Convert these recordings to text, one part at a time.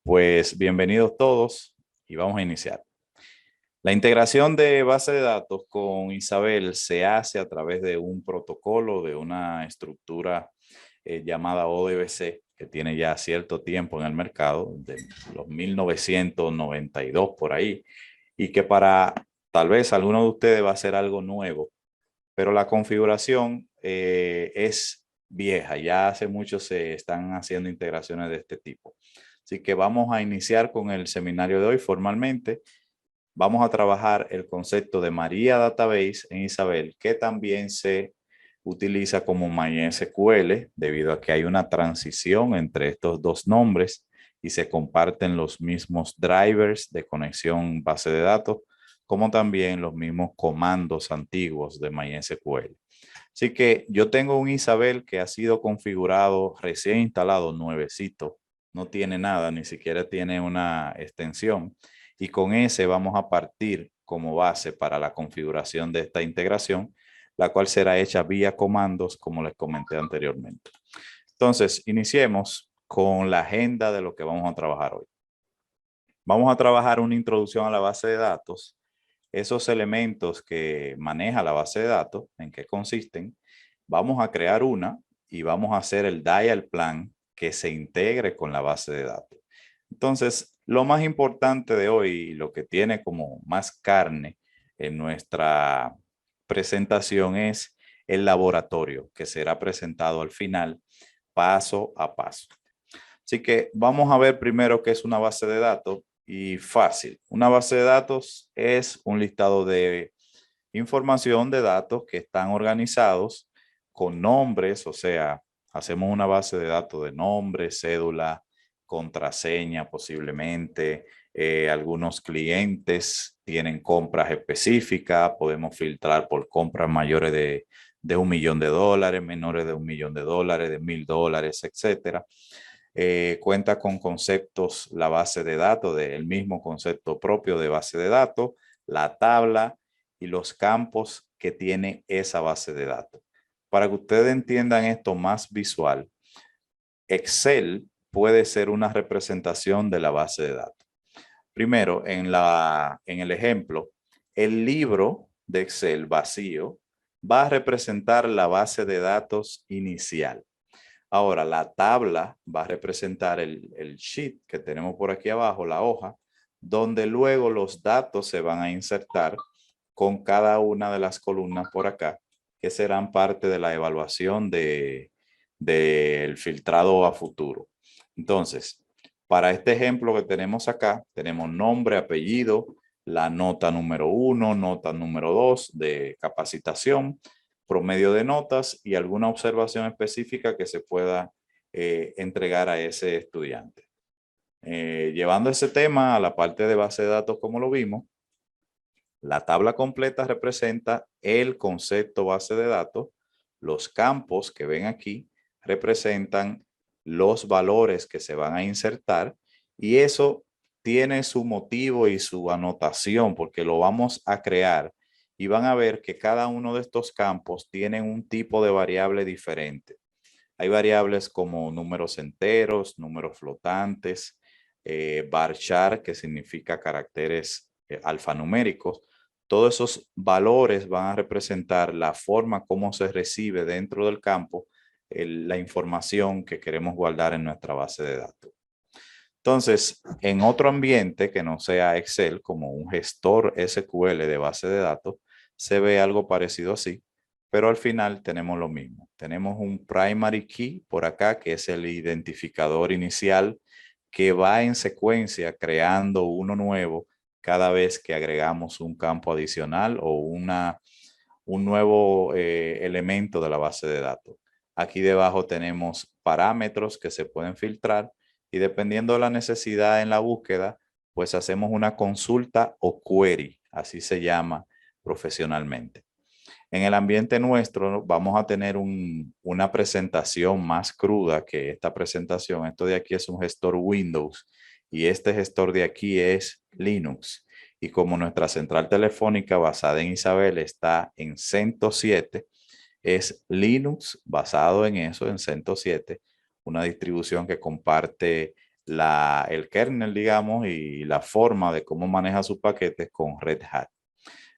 Pues bienvenidos todos y vamos a iniciar. La integración de base de datos con Isabel se hace a través de un protocolo, de una estructura llamada ODBC, que tiene ya cierto tiempo en el mercado, de los 1992 por ahí, y que para tal vez alguno de ustedes va a ser algo nuevo, pero la configuración es vieja. Ya hace mucho se están haciendo integraciones de este tipo. Así que vamos a iniciar con el seminario de hoy formalmente. Vamos a trabajar el concepto de Maria Database en Isabel, que también se utiliza como MySQL, debido a que hay una transición entre estos dos nombres y se comparten los mismos drivers de conexión base de datos, como también los mismos comandos antiguos de MySQL. Así que yo tengo un Isabel que ha sido configurado, recién instalado, nuevecito. No tiene nada, ni siquiera tiene una extensión. Y con ese vamos a partir como base para la configuración de esta integración, la cual será hecha vía comandos, como les comenté anteriormente. Entonces, iniciemos con la agenda de lo que vamos a trabajar hoy. Vamos a trabajar una introducción a la base de datos, esos elementos que maneja la base de datos, en qué consisten. Vamos a crear una y vamos a hacer el dial plan que se integre con la base de datos. Entonces, lo más importante de hoy y lo que tiene como más carne en nuestra presentación es el laboratorio que será presentado al final, paso a paso. Así que vamos a ver primero qué es una base de datos y fácil. Una base de datos es un listado de información de datos que están organizados con nombres, o sea, hacemos una base de datos de nombre, cédula, contraseña posiblemente. Algunos clientes tienen compras específicas, podemos filtrar por compras mayores de $1.000.000, menores de $1.000.000, de $1.000, etcétera. Cuenta con conceptos, la base de datos, del mismo concepto propio de base de datos, la tabla y los campos que tiene esa base de datos. Para que ustedes entiendan esto más visual, Excel puede ser una representación de la base de datos. Primero, en el ejemplo, el libro de Excel vacío va a representar la base de datos inicial. Ahora, la tabla va a representar el sheet que tenemos por aquí abajo, la hoja, donde luego los datos se van a insertar con cada una de las columnas por acá, que serán parte de la evaluación del filtrado a futuro. Entonces, para este ejemplo que tenemos acá, tenemos nombre, apellido, la nota número 1, nota número 2 de capacitación, promedio de notas y alguna observación específica que se pueda entregar a ese estudiante. Llevando ese tema a la parte de base de datos como lo vimos, la tabla completa representa el concepto base de datos. Los campos que ven aquí representan los valores que se van a insertar y eso tiene su motivo y su anotación porque lo vamos a crear y van a ver que cada uno de estos campos tienen un tipo de variable diferente. Hay variables como números enteros, números flotantes, varchar, que significa caracteres alfanuméricos. Todos esos valores van a representar la forma como se recibe dentro del campo la información que queremos guardar en nuestra base de datos. Entonces, en otro ambiente que no sea Excel, como un gestor SQL de base de datos, se ve algo parecido así, pero al final tenemos lo mismo. Tenemos un primary key por acá, que es el identificador inicial que va en secuencia creando uno nuevo cada vez que agregamos un campo adicional o un nuevo elemento de la base de datos. Aquí debajo tenemos parámetros que se pueden filtrar y dependiendo de la necesidad en la búsqueda, pues hacemos una consulta o query, así se llama profesionalmente. En el ambiente nuestro vamos a tener una presentación más cruda que esta presentación. Esto de aquí es un gestor Windows y este gestor de aquí es Linux. Y como nuestra central telefónica basada en Isabel está en CentOS 7, es Linux basado en eso, en CentOS 7, una distribución que comparte el kernel, digamos, y la forma de cómo maneja sus paquetes con Red Hat.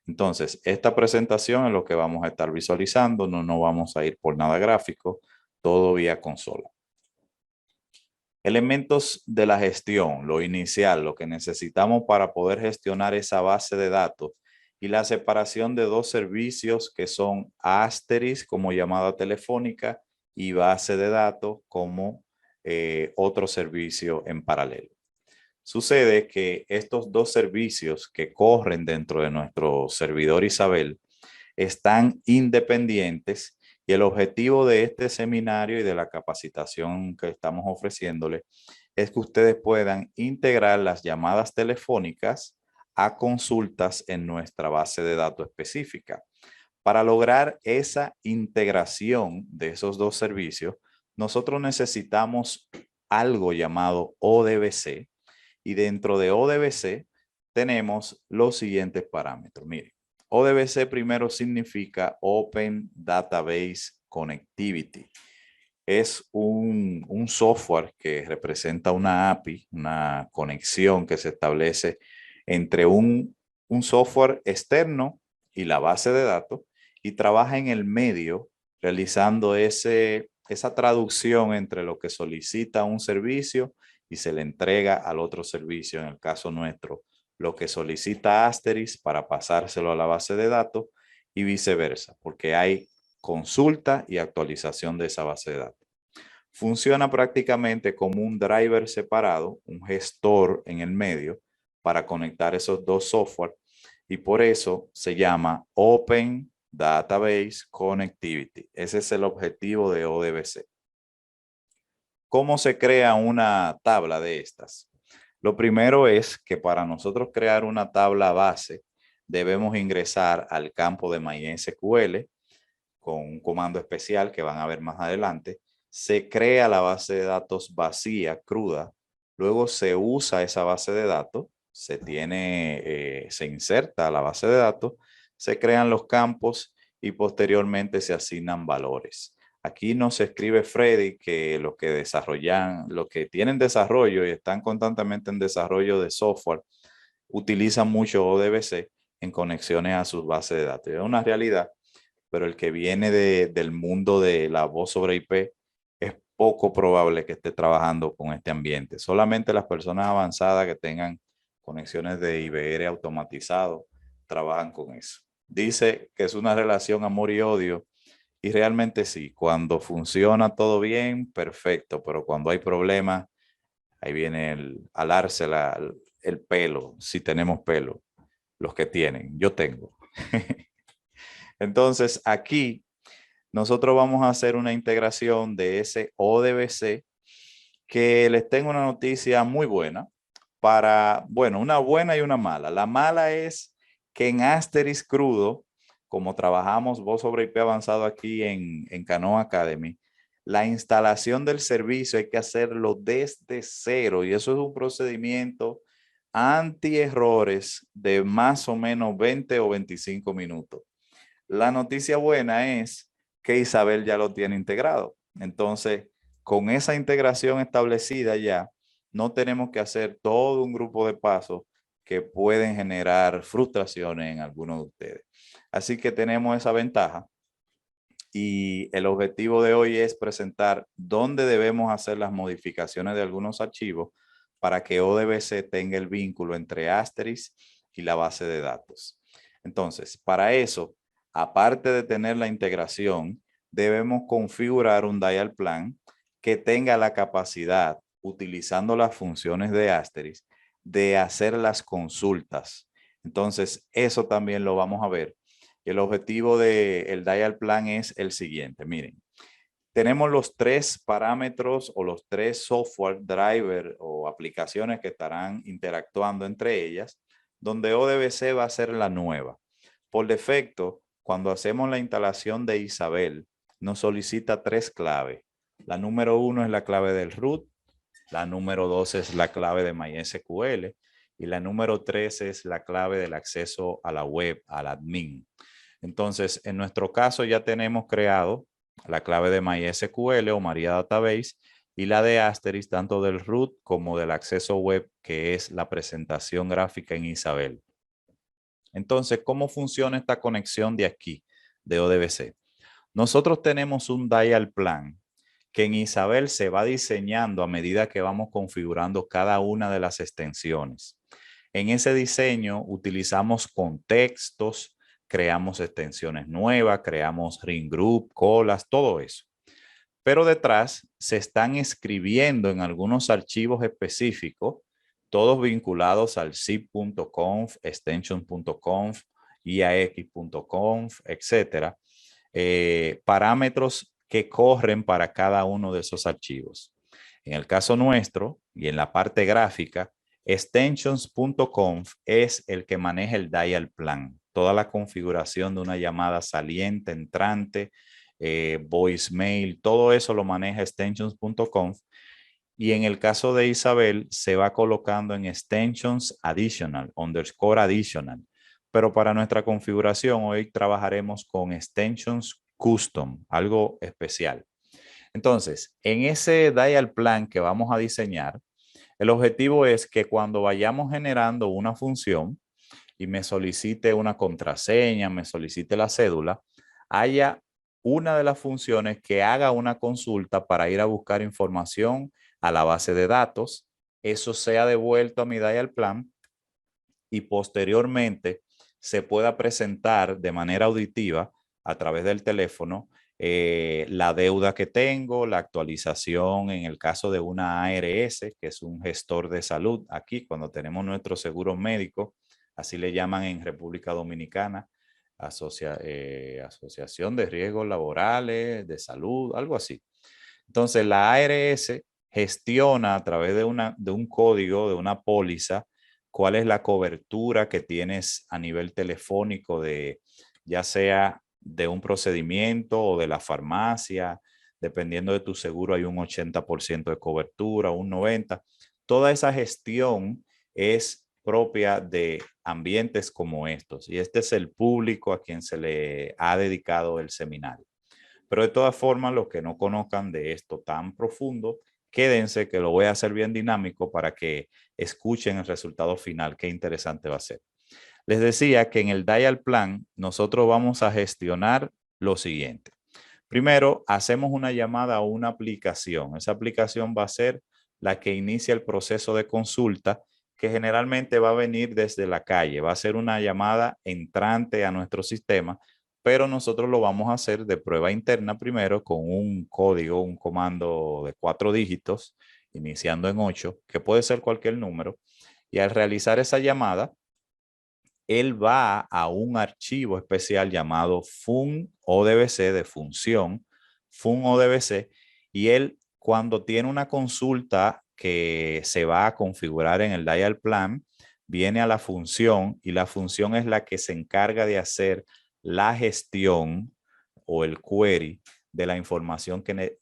Entonces, esta presentación es lo que vamos a estar visualizando, no vamos a ir por nada gráfico, todo vía consola. Elementos de la gestión, lo inicial, lo que necesitamos para poder gestionar esa base de datos y la separación de dos servicios que son Asterisk como llamada telefónica y base de datos como otro servicio en paralelo. Sucede que estos dos servicios que corren dentro de nuestro servidor Isabel están independientes y el objetivo de este seminario y de la capacitación que estamos ofreciéndole es que ustedes puedan integrar las llamadas telefónicas a consultas en nuestra base de datos específica. Para lograr esa integración de esos dos servicios, nosotros necesitamos algo llamado ODBC y dentro de ODBC tenemos los siguientes parámetros. Miren, ODBC primero significa Open Database Connectivity. Es un software que representa una API, una conexión que se establece entre un software externo y la base de datos y trabaja en el medio realizando esa traducción entre lo que solicita un servicio y se le entrega al otro servicio, en el caso nuestro, lo que solicita Asterisk para pasárselo a la base de datos y viceversa, porque hay consulta y actualización de esa base de datos. Funciona prácticamente como un driver separado, un gestor en el medio para conectar esos dos software y por eso se llama Open Database Connectivity. Ese es el objetivo de ODBC. ¿Cómo se crea una tabla de estas? Lo primero es que para nosotros crear una tabla base, debemos ingresar al campo de MySQL con un comando especial que van a ver más adelante. Se crea la base de datos vacía, cruda. Luego se usa esa base de datos, se inserta a la base de datos, se crean los campos y posteriormente se asignan valores. Aquí nos escribe Freddy que los que desarrollan, los que tienen desarrollo y están constantemente en desarrollo de software, utilizan mucho ODBC en conexiones a sus bases de datos. Es una realidad, pero el que viene del mundo de la voz sobre IP es poco probable que esté trabajando con este ambiente. Solamente las personas avanzadas que tengan conexiones de IBR automatizado trabajan con eso. Dice que es una relación amor y odio y realmente sí, cuando funciona todo bien, perfecto, pero cuando hay problemas, ahí viene el alarse el pelo, si tenemos pelo, los que tienen, yo tengo. Entonces aquí nosotros vamos a hacer una integración de ese ODBC que les tengo una noticia muy buena bueno, una buena y una mala. La mala es que en Asterisk crudo, como trabajamos voz sobre IP avanzado aquí en Canoa Academy, la instalación del servicio hay que hacerlo desde cero y eso es un procedimiento anti-errores de más o menos 20 o 25 minutos. La noticia buena es que Isabel ya lo tiene integrado. Entonces, con esa integración establecida ya, no tenemos que hacer todo un grupo de pasos que pueden generar frustraciones en algunos de ustedes. Así que tenemos esa ventaja y el objetivo de hoy es presentar dónde debemos hacer las modificaciones de algunos archivos para que ODBC tenga el vínculo entre Asterisk y la base de datos. Entonces, para eso, aparte de tener la integración, debemos configurar un dial plan que tenga la capacidad, utilizando las funciones de Asterisk, de hacer las consultas. Entonces, eso también lo vamos a ver. Y el objetivo del dial plan es el siguiente. Miren, tenemos los tres parámetros o los tres software driver o aplicaciones que estarán interactuando entre ellas, donde ODBC va a ser la nueva. Por defecto, cuando hacemos la instalación de Isabel, nos solicita tres claves. La número 1 es la clave del root, la número 2 es la clave de MySQL y la número 3 es la clave del acceso a la web, al admin. Entonces, en nuestro caso ya tenemos creado la clave de MySQL o Maria Database y la de Asterix tanto del root como del acceso web, que es la presentación gráfica en Isabel. Entonces, ¿cómo funciona esta conexión de aquí, de ODBC? Nosotros tenemos un dial plan que en Isabel se va diseñando a medida que vamos configurando cada una de las extensiones. En ese diseño utilizamos contextos, creamos extensiones nuevas, creamos ring group, colas, todo eso. Pero detrás se están escribiendo en algunos archivos específicos, todos vinculados al zip.conf, extension.conf, iax.conf, etcétera, parámetros que corren para cada uno de esos archivos. En el caso nuestro y en la parte gráfica, extensions.conf es el que maneja el dial plan, toda la configuración de una llamada saliente, entrante, voicemail, todo eso lo maneja extensions.conf. Y en el caso de Isabel, se va colocando en extensions additional, underscore additional. Pero para nuestra configuración, hoy trabajaremos con extensions custom, algo especial. Entonces, en ese dial plan que vamos a diseñar, el objetivo es que cuando vayamos generando una función y me solicite una contraseña, me solicite la cédula, haya una de las funciones que haga una consulta para ir a buscar información a la base de datos, eso sea devuelto a mi dial plan y posteriormente se pueda presentar de manera auditiva a través del teléfono la deuda que tengo, la actualización en el caso de una ARS, que es un gestor de salud. Aquí, cuando tenemos nuestro seguro médico, así le llaman en República Dominicana, Asociación de Riesgos Laborales, de Salud, algo así. Entonces, la ARS gestiona a través de un código, de una póliza, cuál es la cobertura que tienes a nivel telefónico de ya sea de un procedimiento o de la farmacia, dependiendo de tu seguro hay un 80% de cobertura, un 90%. Toda esa gestión es propia de ambientes como estos y este es el público a quien se le ha dedicado el seminario. Pero de todas formas, los que no conozcan de esto tan profundo, quédense que lo voy a hacer bien dinámico para que escuchen el resultado final. Qué interesante va a ser. Les decía que en el dial plan nosotros vamos a gestionar lo siguiente. Primero, hacemos una llamada a una aplicación. Esa aplicación va a ser la que inicia el proceso de consulta, que generalmente va a venir desde la calle. Va a ser una llamada entrante a nuestro sistema, pero nosotros lo vamos a hacer de prueba interna primero con un código, un comando de 4 dígitos, iniciando en 8, que puede ser cualquier número. Y al realizar esa llamada, él va a un archivo especial llamado FUN-ODBC de función, FUN-ODBC, y él cuando tiene una consulta que se va a configurar en el dial plan, viene a la función y la función es la que se encarga de hacer la gestión o el query de la información que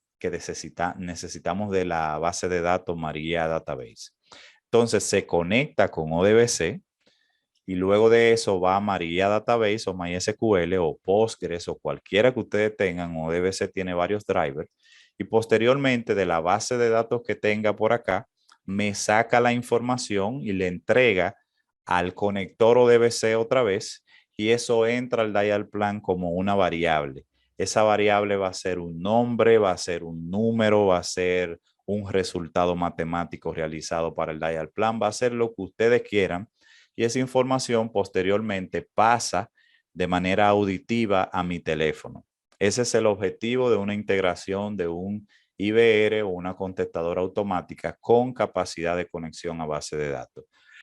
necesitamos de la base de datos Maria Database. Entonces se conecta con ODBC y luego de eso va a Maria Database o MySQL o Postgres o cualquiera que ustedes tengan, o ODBC tiene varios drivers. Y posteriormente de la base de datos que tenga por acá, me saca la información y le entrega al conector ODBC otra vez. Y eso entra al dial plan como una variable. Esa variable va a ser un nombre, va a ser un número, va a ser un resultado matemático realizado para el dial plan, va a ser lo que ustedes quieran y esa información posteriormente pasa de manera auditiva a mi teléfono. Ese es el objetivo de una integración de un IVR o una contestadora automática con capacidad de conexión a base de datos.